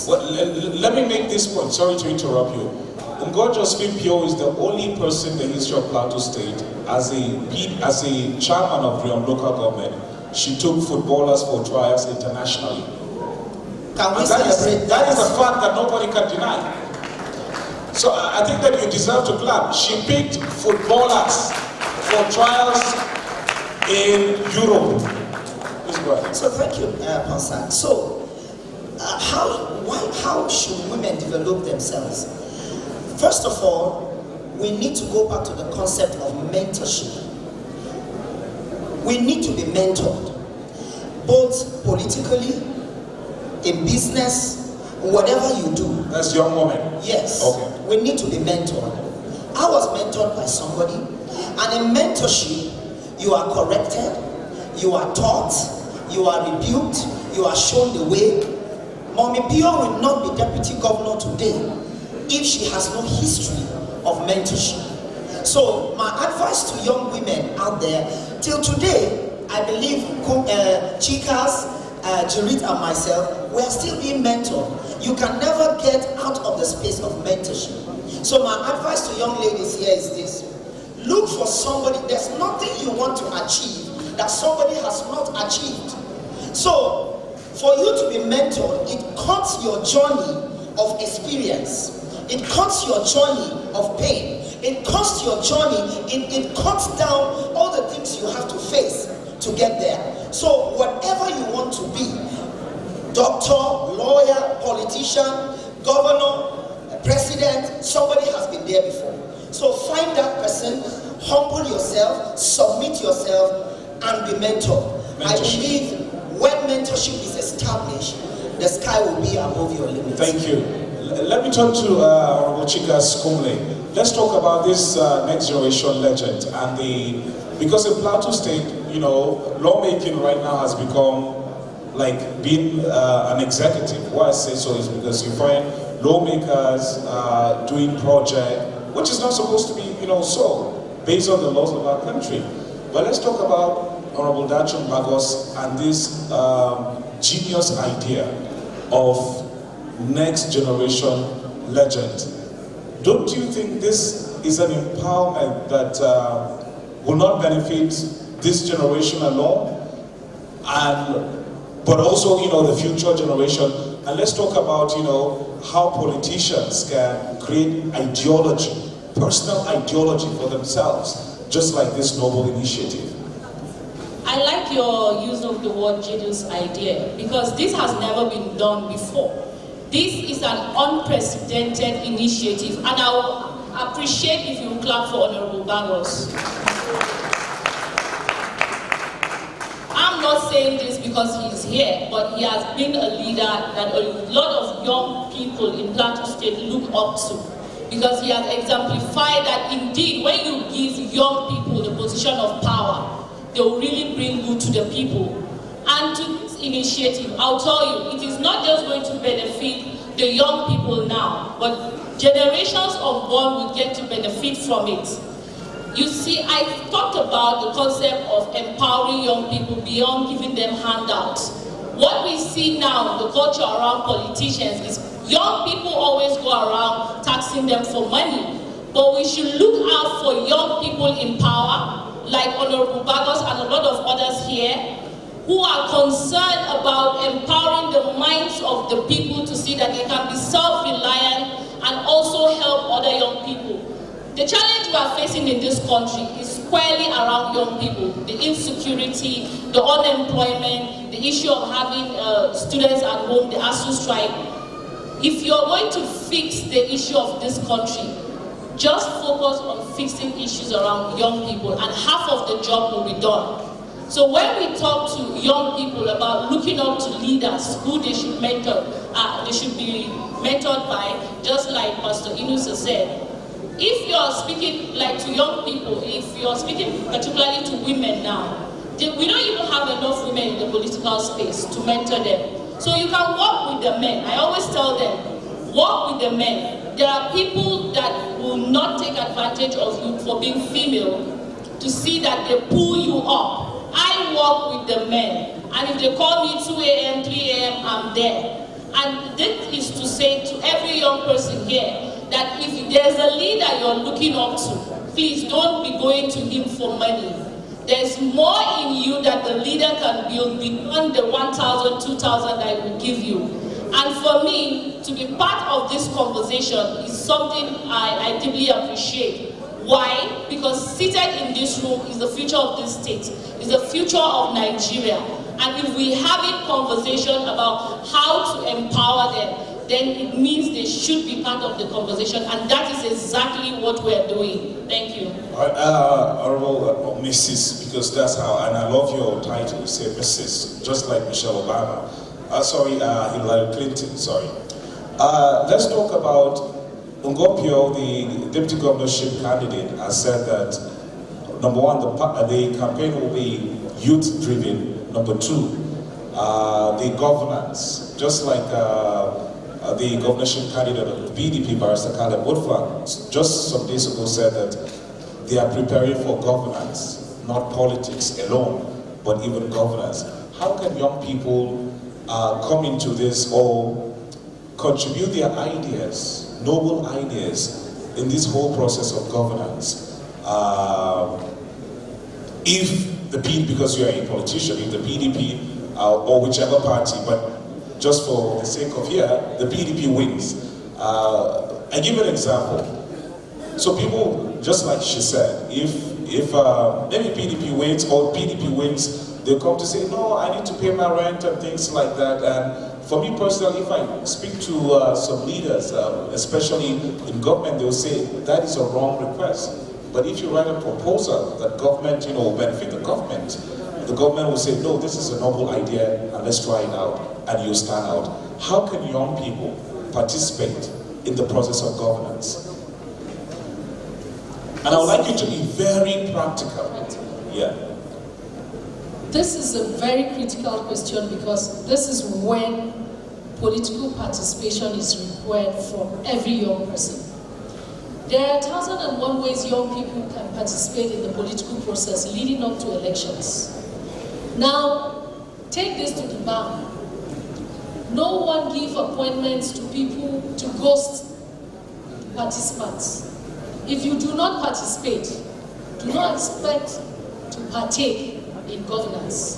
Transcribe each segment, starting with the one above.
Well, let me make this point. Sorry to interrupt you. Josephine Pio is the only person in the history of Plateau State as a chairman of Riom local government. She took footballers for trials internationally. Can we celebrate that is a fact that nobody can deny. So I think that you deserve to clap. She picked footballers for trials in Europe. Please go ahead. So thank you, Pastor. So how should women develop themselves? First of all, we need to go back to the concept of mentorship. We need to be mentored, both politically, in business, whatever you do. That's young woman. Yes. Okay. We need to be mentored. I was mentored by somebody, and in mentorship, you are corrected, you are taught, you are rebuked, you are shown the way. Mommy Pio will not be deputy governor today if she has no history of mentorship. So my advice to young women out there, till today, I believe Chikas, Jarit and myself, we are still being mentored. You can never get out of the space of mentorship. So my advice to young ladies here is this. Look for somebody. There's nothing you want to achieve that somebody has not achieved. So for you to be mentored, it cuts your journey of experience. It cuts your journey of pain. It cuts your journey, it cuts down all the things you have to face to get there. So whatever you want to be, doctor, lawyer, politician, governor, president, somebody has been there before. So find that person, humble yourself, submit yourself, and be mentored. I believe when mentorship is established, the sky will be above your limits. Thank you. Let me turn to Honorable Chikas Kumle. Let's talk about this next generation legend and because in Plateau State, you know, lawmaking right now has become like being an executive. Why I say so is because you find lawmakers doing project, which is not supposed to be, you know, so based on the laws of our country. But let's talk about Honorable Dachum Bagos and this genius idea of next generation legend. Don't you think this is an empowerment that will not benefit this generation alone, but also, you know, the future generation? And let's talk about, you know, how politicians can create ideology, personal ideology for themselves, just like this noble initiative. I like your use of the word genius idea, because this has never been done before. This is an unprecedented initiative, and I will appreciate if you clap for Honorable Bagos. I'm not saying this because he's here, but he has been a leader that a lot of young people in Plateau State look up to, because he has exemplified that indeed when you give young people the position of power, they will really bring good to the people. And to this initiative, I'll tell you, it is not just going to benefit the young people now, but generations unborn will get to benefit from it. You see, I talked about the concept of empowering young people beyond giving them handouts. What we see now, the culture around politicians, is young people always go around taxing them for money. But we should look out for young people in power, like Honorable Bagos and a lot of others here, who are concerned about empowering the minds of the people to see that they can be self-reliant and also help other young people. The challenge we are facing in this country is squarely around young people. The insecurity, the unemployment, the issue of having students at home, the ASU strike. If you're going to fix the issue of this country, just focus on fixing issues around young people and half of the job will be done. So when we talk to young people about looking up to leaders who they should mentor, they should be mentored by, just like Pastor Inusa said, if you're speaking like to young people, if you're speaking particularly to women now, we don't even have enough women in the political space to mentor them. So you can work with the men. I always tell them, work with the men. There are people that will not take advantage of you for being female to see that they pull you up. I work with the men, and if they call me 2 a.m., 3 a.m., I'm there. And this is to say to every young person here that if there's a leader you're looking up to, please don't be going to him for money. There's more in you that the leader can build beyond the 1,000, 2,000 that I will give you. And for me, to be part of this conversation is something I deeply appreciate. Why? Because seated in this room is the future of this state, is the future of Nigeria. And if we have a conversation about how to empower them, then it means they should be part of the conversation, and that is exactly what we're doing. Thank you. Honorable Mrs., because that's how, and I love your title, you say Mrs., just like Michelle Obama. Hillary Clinton, sorry. Let's talk about Ngopio, the deputy governorship candidate, has said that, number one, the campaign will be youth-driven. Number two, the governance, just like the governorship candidate of the PDP, Barrister Caleb Woodford, just some days ago said that they are preparing for governance, not politics alone, but even governance. How can young people come into this or contribute their ideas, noble ideas, in this whole process of governance? Because you are a politician, if the PDP or whichever party, but just for the sake of here, the PDP wins. I give an example. So people, just like she said, if maybe PDP wins or PDP wins, they'll come to say, no, I need to pay my rent and things like that. And for me personally, if I speak to some leaders, especially in government, they'll say that is a wrong request. But if you write a proposal that government, will benefit the government will say, no, this is a noble idea, and let's try it out, and you stand out. How can young people participate in the process of governance? And I would like you to be very practical. Yeah. This is a very critical question because this is when political participation is required from every young person. There are 1,001 ways young people can participate in the political process leading up to elections. Now, take this to the bank. No one give appointments to people to ghost participants. If you do not participate, do not expect to partake in governance.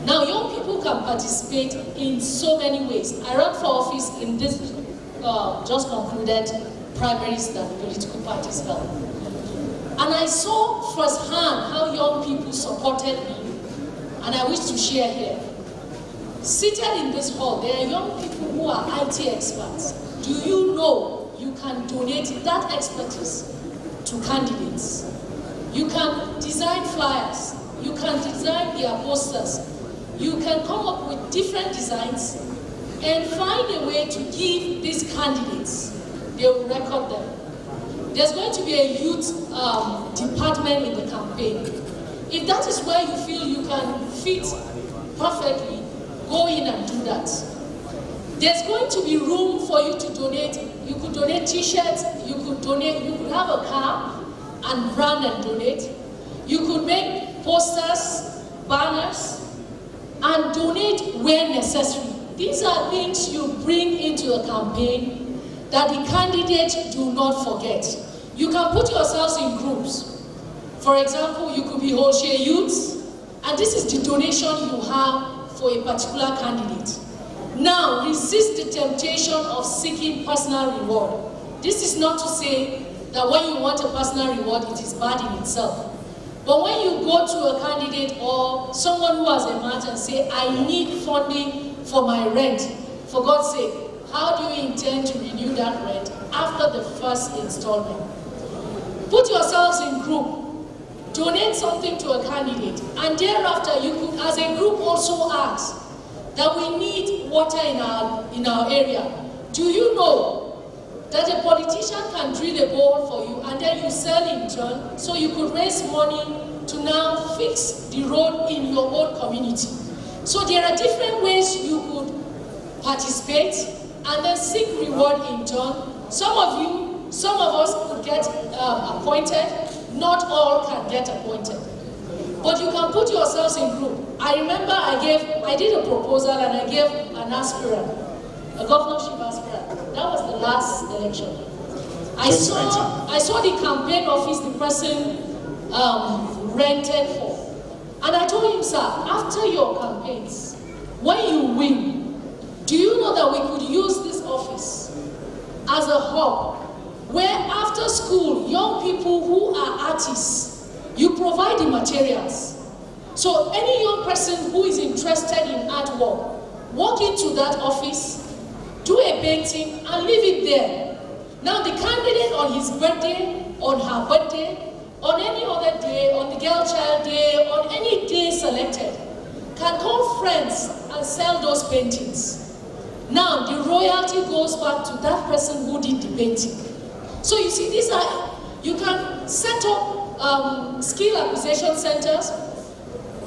Now, young people can participate in so many ways. I ran for office in this just concluded primaries that political parties held. And I saw firsthand how young people supported me, and I wish to share here. Seated in this hall, there are young people who are IT experts. Do you know you can donate that expertise to candidates? You can design flyers. You can design their posters. You can come up with different designs and find a way to give these candidates. They will record them. There's going to be a youth department in the campaign. If that is where you feel you can fit perfectly, go in and do that. There's going to be room for you to donate. You could donate t-shirts, you could have a car and brand and donate. You could make posters, banners, and donate where necessary. These are things you bring into the campaign that the candidates do not forget. You can put yourselves in groups. For example, you could be wholesale youths, and this is the donation you have for a particular candidate. Now, resist the temptation of seeking personal reward. This is not to say that when you want a personal reward, it is bad in itself. But when you go to a candidate or someone who has a matter and say, I need funding for my rent, for God's sake, how do you intend to renew that rent after the first installment? Put yourselves in group. Donate something to a candidate, and thereafter you could, as a group, also ask that we need water in our area. Do you know that a politician can drill a bowl for you and then you sell in turn, so you could raise money to now fix the road in your own community? So there are different ways you could participate and then seek reward in turn. Some of us could get appointed. Not all can get appointed. But you can put yourselves in group. I remember I did a proposal and I gave an aspirant a governorship aspirant. That was the last election. I saw the campaign office the person rented for. And I told him, sir, after your campaigns, when you win, do you know that we could use this office as a hub where after school, young people who are artists, you provide the materials. So any young person who is interested in artwork, walk into that office, do a painting, and leave it there. Now the candidate on his birthday, on her birthday, on any other day, on the girl child day, on any day selected, can call friends and sell those paintings. Now the royalty goes back to that person who did the painting. So you see, these are, you can set up skill acquisition centers,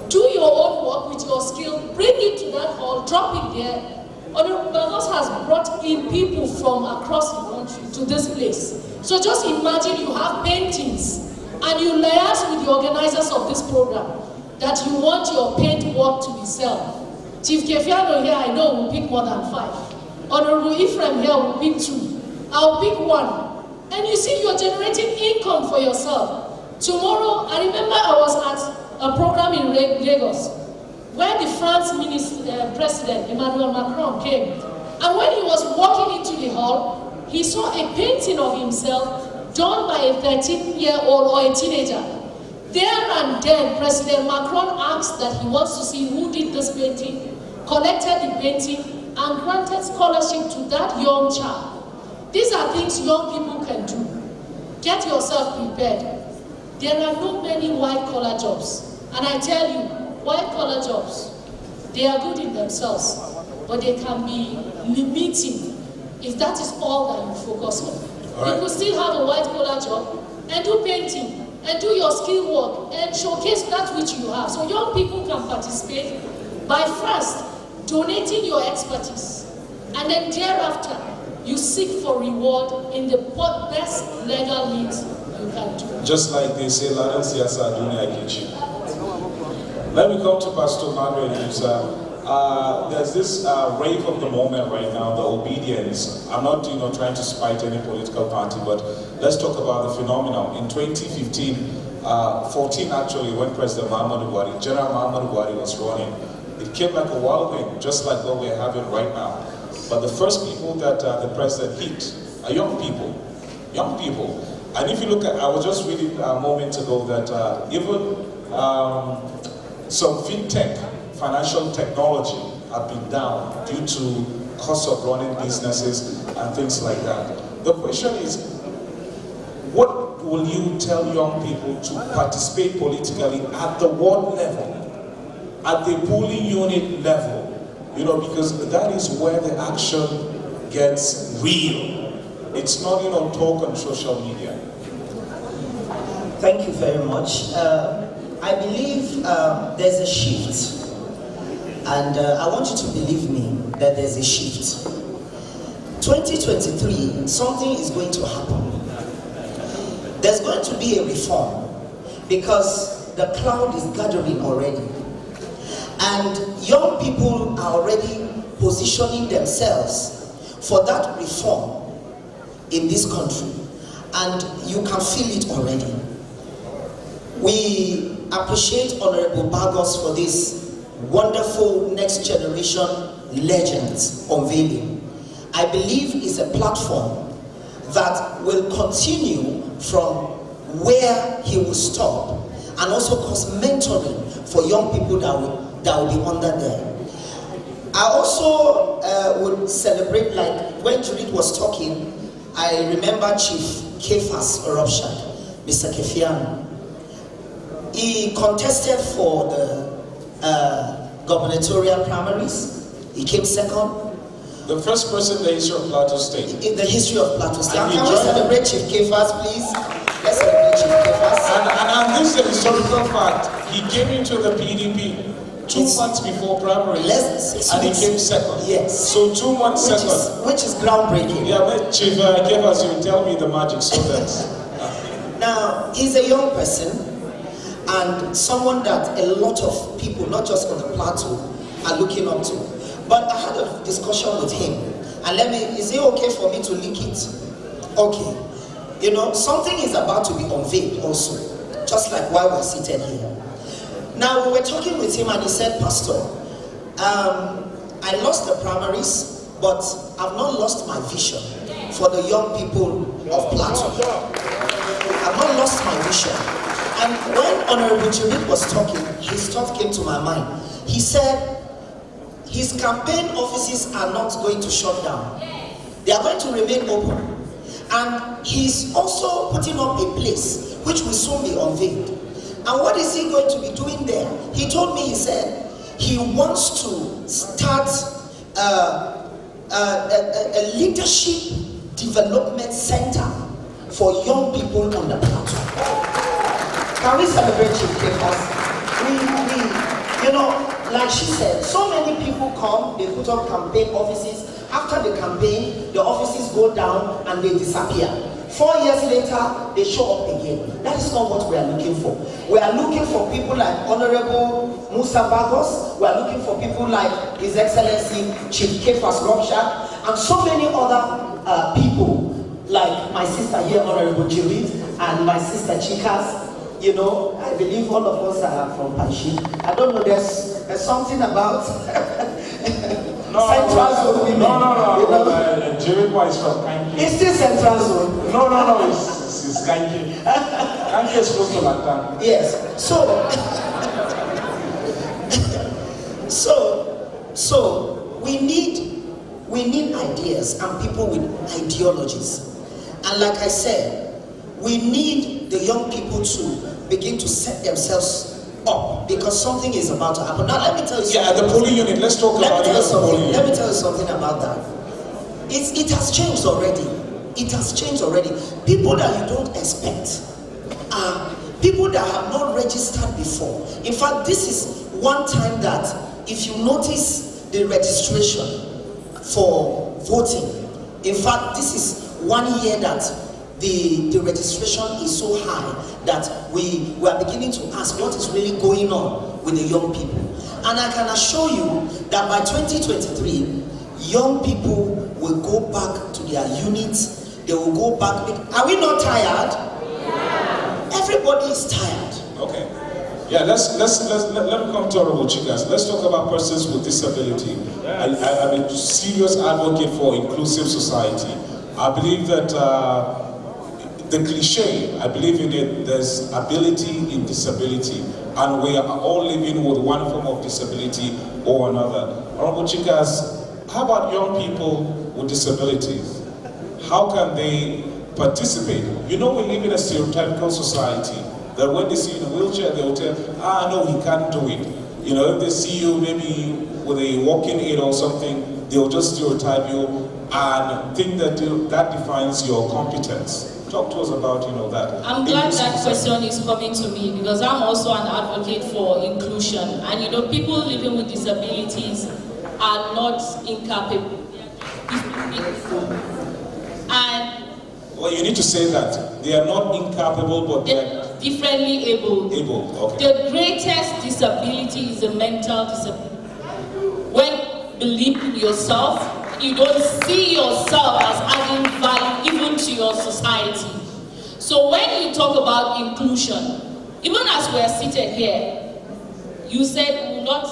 do your own work with your skill, bring it to that hall, drop it there. Honorable Bagos has brought in people from across the country to this place. So just imagine you have paintings and you liaise with the organizers of this program that you want your paint work to be sold. Chief Kefiano here, I know, will pick more than 5. Honorable Ephraim here will pick 2. I'll pick 1. And you see, you're generating income for yourself. Tomorrow, I remember I was at a program in Lagos where the France president, Emmanuel Macron, came. And when he was walking into the hall, he saw a painting of himself done by a 13-year-old or a teenager. There and then, President Macron asked that he wants to see who did this painting, collected the painting, and granted scholarship to that young child. These are things young people can do. Get yourself prepared. There are not many white-collar jobs. And I tell you, white-collar jobs, they are good in themselves, but they can be limiting if that is all that you focus on. Right. You could still have a white-collar job and do painting and do your skill work and showcase that which you have. So young people can participate by first donating your expertise, and then thereafter, you seek for reward in the best legal means you can do. Just like they say, let me come to Pastor Manuel. There's this rave of the moment right now, the obedience. I'm not trying to spite any political party, but let's talk about the phenomenon. In 14 actually, when President General Muhammadu Buhari was running, it came like a whirlwind, just like what we're having right now. But the first people that the president hit are young people. Young people. And if you look at, I was just reading a moment ago that even some fintech, financial technology, have been down due to cost of running businesses and things like that. The question is, what will you tell young people to participate politically at the ward level, at the polling unit level? Because that is where the action gets real. It's not, talk on social media. Thank you very much. I believe there's a shift. And I want you to believe me that there's a shift. 2023, something is going to happen. There's going to be a reform because the cloud is gathering already. And young people are already positioning themselves for that reform in this country. And you can feel it already. We appreciate Honorable Bagos for this wonderful next generation legends unveiling. I believe it's a platform that will continue from where he will stop, and also cause mentoring for young people that will be under there. I also would celebrate, like when Judith was talking, I remember Chief Kefas Orobshad, Mr. Kefiano. He contested for the gubernatorial primaries. He came second. The first person in the history of Plateau State. In the history of Plateau State. Can we celebrate Chief Kefas, please? Let's celebrate Chief Kefas. And this is a historical fact. He came into the PDP 2 months before primaries, and he came second. Yes. So 2 months second. Which is groundbreaking. Yeah, but Chief Kefas, you tell me the magic, so that's... Now, he's a young person, and someone that a lot of people, not just on the plateau, are looking up to. But I had a discussion with him, And is it okay for me to link it? Okay. You know, something is about to be unveiled also, just like why we're seated here. Now, we were talking with him and he said, Pastor, I lost the primaries, but I've not lost my vision for the young people of Plateau. I've not lost my vision. And when Honorable Jurid was talking, his thought came to my mind. He said, his campaign offices are not going to shut down. They are going to remain open. And he's also putting up a place which will soon be unveiled. And what is he going to be doing there? He told me, he said, he wants to start a leadership development center for young people on the plateau. Can we celebrate Chief Kefas? You know, like she said, so many people come, they put up campaign offices. After the campaign, the offices go down and they disappear. 4 years later, they show up again. That is not what we are looking for. We are looking for people like Honorable Musa Bagos. We are looking for people like His Excellency Chief Kefas Robshak, and so many other people like my sister here, Honorable Jurid, and my sister Chikas. You know, I believe all of us are from Panshi. I don't know, there's something about Central Zone women. No. Jericho is from Kanki. It's still Central Zone. No, it's Kanki. Kanki is close to Latan. Yes. So we need ideas and people with ideologies. And like I said, we need the young people to begin to set themselves up because something is about to happen. Now let me tell you something. Yeah, at the polling unit, let's talk about it. Let me tell you something about that. It has changed already. It has changed already. People that you don't expect are people that have not registered before. In fact, this is one time that if you notice the registration for voting, in fact, this is 1 year that the registration is so high that we are beginning to ask what is really going on with the young people. And I can assure you that by 2023, young people will go back to their units. They will go back. Are we not tired? Yeah. Everybody is tired. Okay. Yeah, let me come to Honorable Chikas. Let's talk about persons with disability. Yes. I'm a serious advocate for inclusive society. I believe that the cliche, I believe in it, there's ability in disability, and we are all living with one form of disability or another. Honorable Chikas, how about young people with disabilities? How can they participate? You know, we live in a stereotypical society that when they see you in a wheelchair, they will tell, no, he can't do it. You know, if they see you maybe with a walking aid or something, they'll just stereotype you and think that that defines your competence. Talk to us about, that. I'm glad that question is coming to me because I'm also an advocate for inclusion. And people living with disabilities are not incapable. And well, you need to say that. They are not incapable, but they're differently able. Okay. The greatest disability is a mental disability. When believe in yourself, you don't see yourself as adding value even to your society. So when you talk about inclusion, even as we are seated here, you said will not,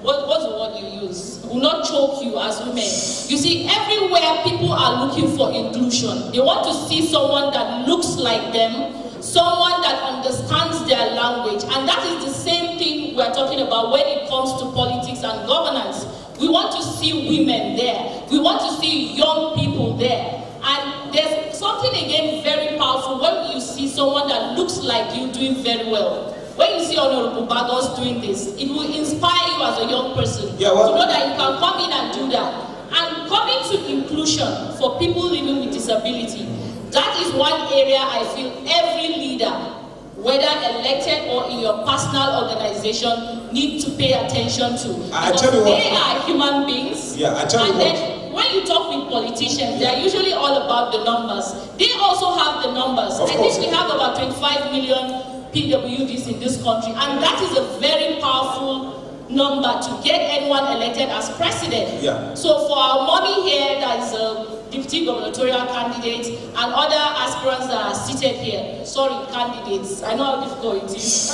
what's the word you use? Will not choke you as women. You see, everywhere people are looking for inclusion. They want to see someone that looks like them, someone that understands their language. And that is the same thing we're talking about when it comes to politics and governance. We want to see women there. We want to see young people there. And there's something again very powerful when you see someone that looks like you doing very well. When you see Honorable Bagos doing this, it will inspire you as a young person to know that you can come in and do that. And coming to inclusion for people living with disability, that is one area I feel every leader, whether elected or in your personal organization, need to pay attention to. They are human beings. Yeah, I tell you then when you talk with politicians, they are usually all about the numbers. They also have the numbers. I think we have about 25 million PWDs in this country, and that is a very powerful number to get anyone elected as president. Yeah. So for our mommy here that is a deputy gubernatorial candidate and other aspirants that are seated here, sorry, candidates, I know how difficult it is.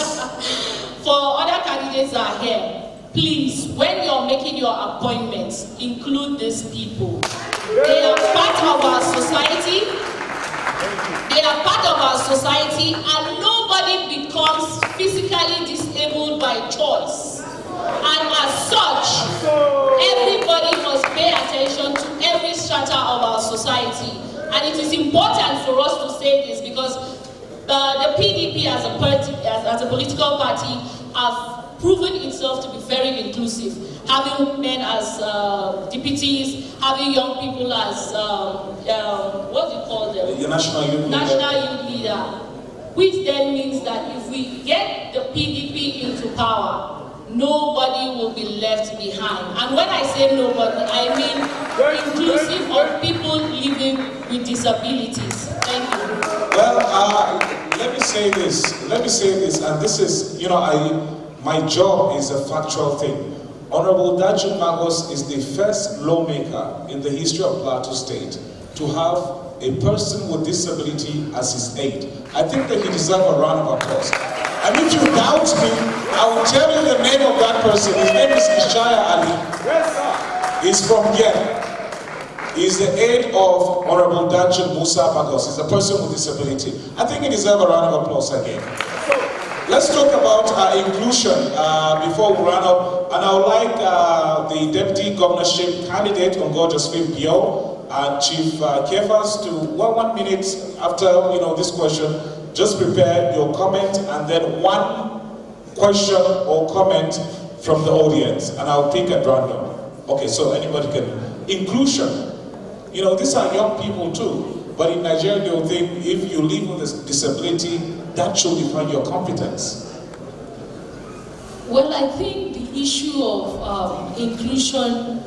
For other candidates that are here, please, when you're making your appointments, include these people. They are part of our society. They are part of our society, and nobody becomes physically disabled by choice. And as such, everybody must pay attention to every strata of our society. And it is important for us to say this because the PDP as a political party have proven itself to be very inclusive, having women as deputies, having young people as, what do you call them? The National Youth Leader. National Youth Leader. Which then means that if we get the PDP into power, nobody will be left behind. And when I say nobody, I mean inclusive of people living with disabilities. Thank you. Well, let me say this, and this is, my job is a factual thing. Honorable Daju Magos is the first lawmaker in the history of Plateau State to have a person with disability as his aide. I think that he deserves a round of applause. And if you doubt me, I will tell you the name of that person. His name is Ishaya Ali. He's from here. He's the aide of Honorable Daju Musa Magos. He's a person with disability. I think he deserves a round of applause again. Let's talk about inclusion before we run up. And I would like the deputy governorship candidate on Josephine Bio and Chief Kefas to 1 minute after this question. Just prepare your comment and then one question or comment from the audience, and I'll pick at random. Okay, so anybody can. Inclusion. These are young people too, but in Nigeria they will think if you live with a disability, that should define your competence. Well, I think the issue of inclusion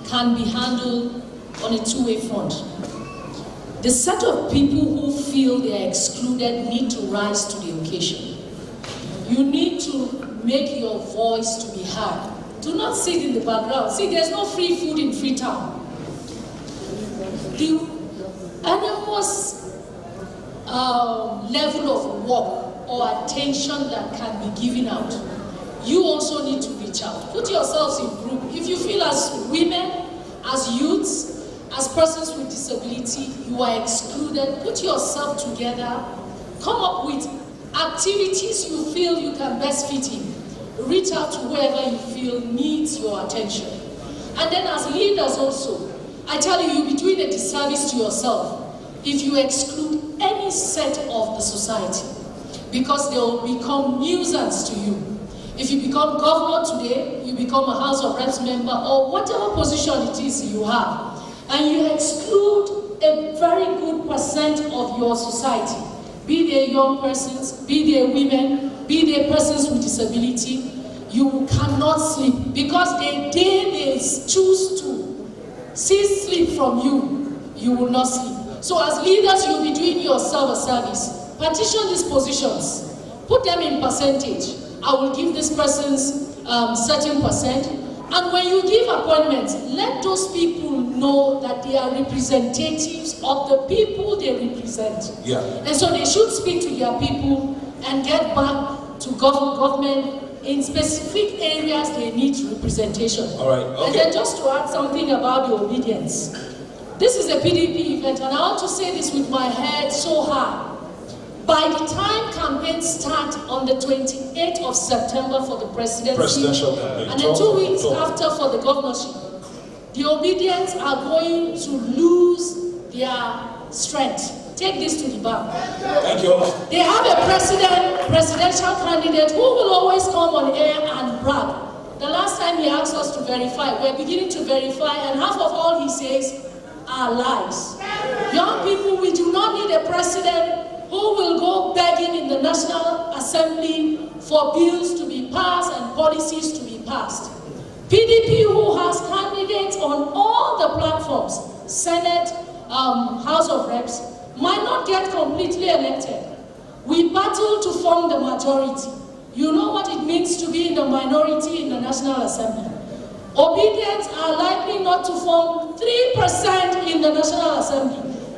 can be handled on a two-way front. The set of people who feel they are excluded need to rise to the occasion. You need to make your voice to be heard. Do not sit in the background. See, there's no free food in Freetown. The enormous level of work or attention that can be given out, you also need to reach out. Put yourselves in group. If you feel as women, as youths, as persons with disability, you are excluded, put yourself together, come up with activities you feel you can best fit in. Reach out to whoever you feel needs your attention. And then as leaders also, I tell you, you'll be doing a disservice to yourself if you exclude any set of the society, because they will become nuisance to you. If you become governor today, you become a House of Reps member, or whatever position it is you have, and you exclude a very good percent of your society, be they young persons, be they women, be they persons with disability, you cannot sleep, because the day they choose to cease sleep from you, you will not sleep. So as leaders, you'll be doing yourself a service. Partition these positions, put them in percentage. I will give this person's certain percent. And when you give appointments, let those people know that they are representatives of the people they represent. Yeah. And so they should speak to their people and get back to government in specific areas they need representation. All right. Okay. And then just to add something about the obedience. This is a PDP event, and I want to say this with my head so high. By the time campaigns start on the 28th of September for the presidential campaign, and then 2 weeks after for the governorship, the obedience are going to lose their strength. Take this to the bank. Thank you. They have a presidential candidate who will always come on air and brag. The last time he asked us to verify, we're beginning to verify, and half of all he says are lies. Young people, we do not need a president who will go begging in the National Assembly for bills to be passed and policies to be passed. PDP, who has candidates on all the platforms, Senate, House of Reps, might not get completely elected. We battle to form the majority. You know what it means to be in the minority in the National Assembly. Obedience are likely not to form 3% in the National Assembly.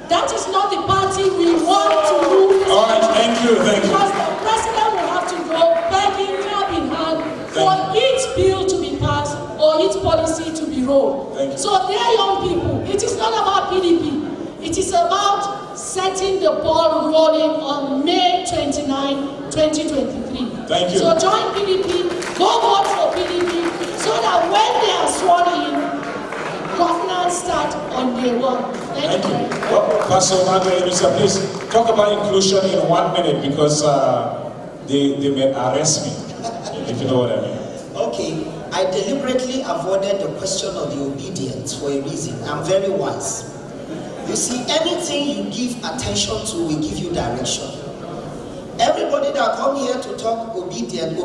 That is not the party we want to rule this All right, thank you. Because the president will have to go begging cap in hand for each bill to be passed or each policy to be rolled. So dear young people, it is not about PDP. It is about setting the ball rolling on May 29, 2023. Thank you. So join PDP, go vote for PDP, so that when they are sworn in, governance start on day one. Thank you. Well, Pastor Margaret, please talk about inclusion in 1 minute because they may arrest me, if you know what I mean. Okay, I deliberately avoided the question of the obedience for a reason. I'm very wise. You see, anything you give attention to will give you direction. Everybody that come here to talk obedient,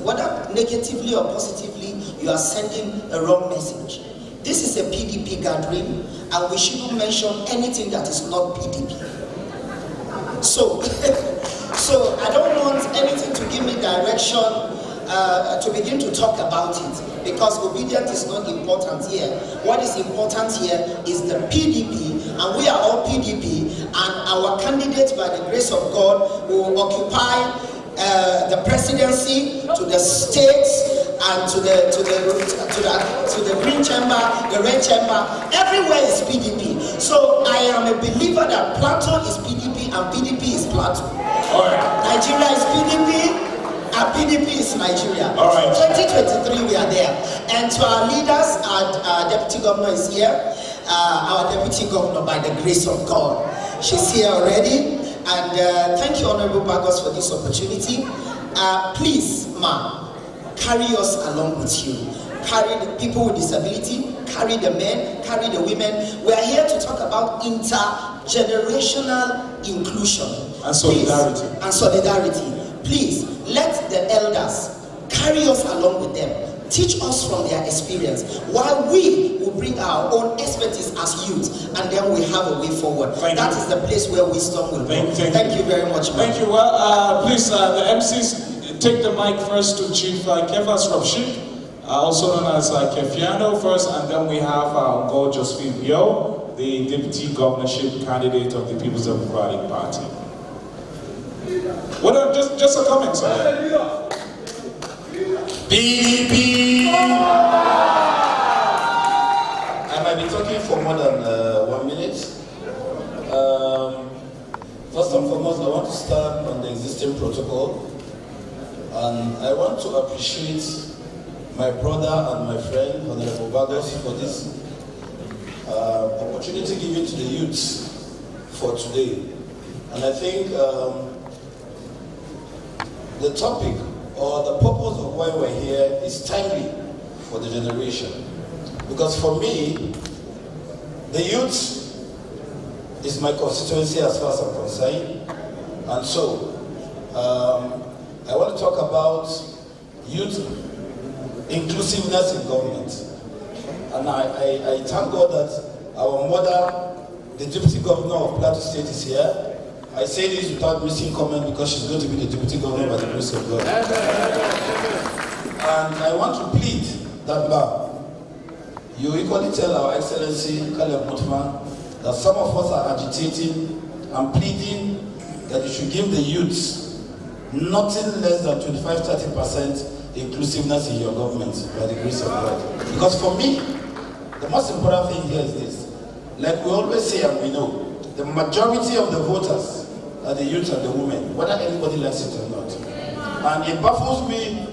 whether negatively or positively, you are sending a wrong message. This is a PDP gathering, and we shouldn't mention anything that is not PDP. So I don't want anything to give me direction to begin to talk about it, because obedience is not important here. What is important here is the PDP, and we are all PDP, and our candidate, by the grace of God, will occupy the presidency, to the states, and to the green chamber, the red chamber. Everywhere is PDP. So I am a believer that Plateau is PDP and PDP is Plateau. All right. Nigeria is PDP and PDP is Nigeria. All right. 2023 we are there. And to our leaders, our deputy governor is here. Our deputy governor, by the grace of God, she's here already. And thank you, Honorable Bagos, for this opportunity. Please, ma'am, carry us along with you. Carry the people with disability, carry the men, carry the women. We are here to talk about intergenerational inclusion. And solidarity. Please, and solidarity. Please, let the elders carry us along with them. Teach us from their experience, while we will bring our own expertise as youth, and then we have a way forward. That is the place where wisdom will go. Thank you very much, ma'am. Thank you. Well, please, the MCs, take the mic first to Chief Kefas Robshik, also known as Kefiano first, and then we have Ngo Josephine Bio, the Deputy Governorship candidate of the People's Democratic Party. Well, just a comment, sir. PDP! I might be talking for more than 1 minute. First and foremost, I want to start on the existing protocol. And I want to appreciate my brother and my friend, Honorable Bagos, for this opportunity given to the youths for today. And I think the topic or the purpose of why we're here is timely for the generation. Because for me, the youth is my constituency as far as I'm concerned. And so, I want to talk about youth inclusiveness in government. And I thank God that our mother, the Deputy Governor of Plateau State, is here. I say this without missing comment because she's going to be the Deputy Governor by the grace of God. And I want to plead that, ma'am, you equally tell our Excellency Caleb Mutman that some of us are agitating and pleading that you should give the youths nothing less than 25-30% inclusiveness in your government by the grace of God. Because for me, the most important thing here is this. Like we always say and we know, the majority of the voters are the youth and the women, whether anybody likes it or not. And it baffles me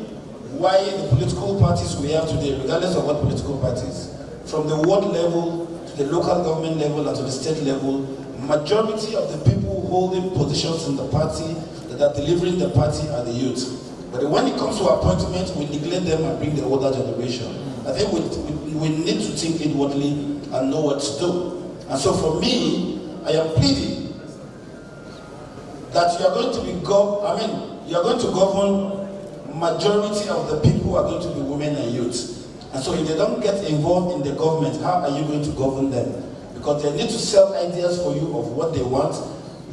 why the political parties we have today, regardless of what political parties, from the ward level to the local government level and to the state level, majority of the people holding positions in the party that are delivering the party are the youth. But when it comes to appointments, we neglect them and bring the older generation. I think we need to think inwardly and know what to do. And so for me, I am pleading that you are going to be you are going to govern majority of the people who are going to be women and youth. And so if they don't get involved in the government, how are you going to govern them? Because they need to sell ideas for you of what they want.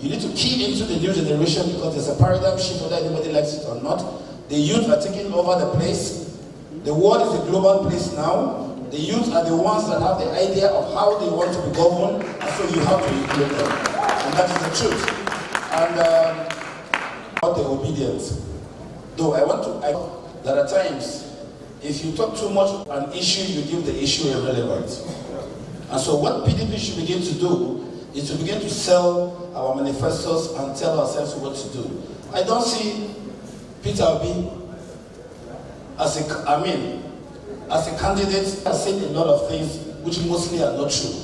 You need to key into the new generation because there's a paradigm shift, whether anybody likes it or not. The youth are taking over the place. The world is a global place now. The youth are the ones that have the idea of how they want to be governed, and so you have to include them. And that is the truth. And about the obedience. Though I want to, there are times, if you talk too much on an issue, you give the issue irrelevant. And so what PDP should begin to do is to begin to sell our manifestos and tell ourselves what to do. I don't see Peter Obi as a candidate has said a lot of things which mostly are not true.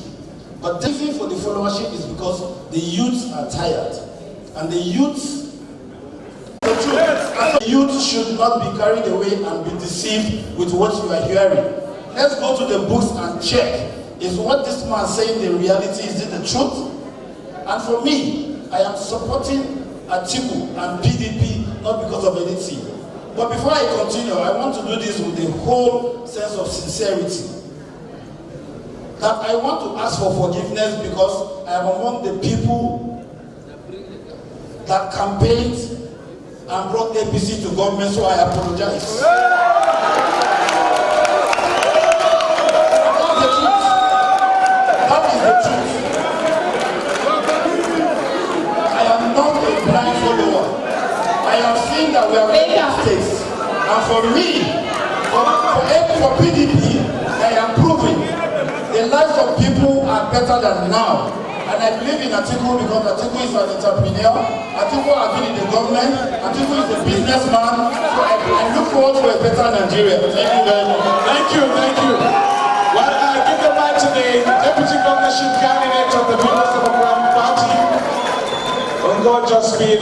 But the reason for the followership is because the youths are tired. And the youths, the youth should not be carried away and be deceived with what you are hearing. Let's go to the books and check. Is what this man saying the reality? Is it the truth? And for me, I am supporting Atiku and PDP not because of anything. But before I continue, I want to do this with a whole sense of sincerity. That I want to ask for forgiveness because I am among the people that campaigned and brought APC to government, so I apologize. That is the truth. I am not a blind follower. I have seen that we are making mistakes. And for me, for PDP, I am proving the lives of people are better than now. And I believe in Atiku because Atiku is an entrepreneur. Atiku has been in the government. Atiku is a businessman. So I look forward to a better Nigeria. Thank you very much. Thank you, thank you. Well, I give the mic to the deputy governorship candidate of the People's Democratic Party. On God just be